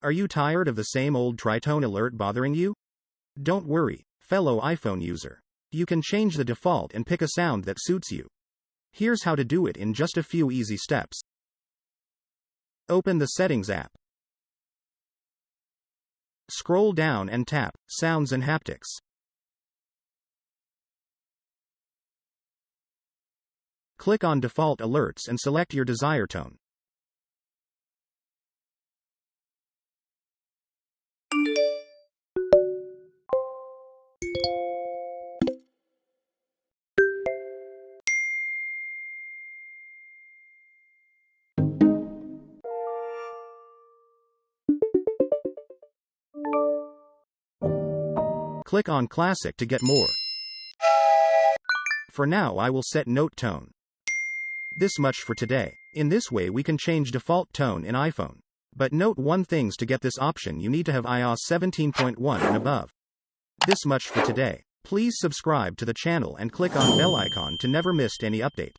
Are you tired of the same old tritone alert bothering you? Don't worry, fellow iPhone user. You can change the default and pick a sound that suits you. Here's how to do it in just a few easy steps. Open the Settings app. Scroll down and tap Sounds and Haptics. Click on Default Alerts and select your desired tone. Click on Classic to get more. For now, I will set Note Tone. This much for today. In this way we can change default tone in iPhone. But note one thing: to get this option you need to have iOS 17.1 and above. This much for today. Please subscribe to the channel and click on bell icon to never miss any update.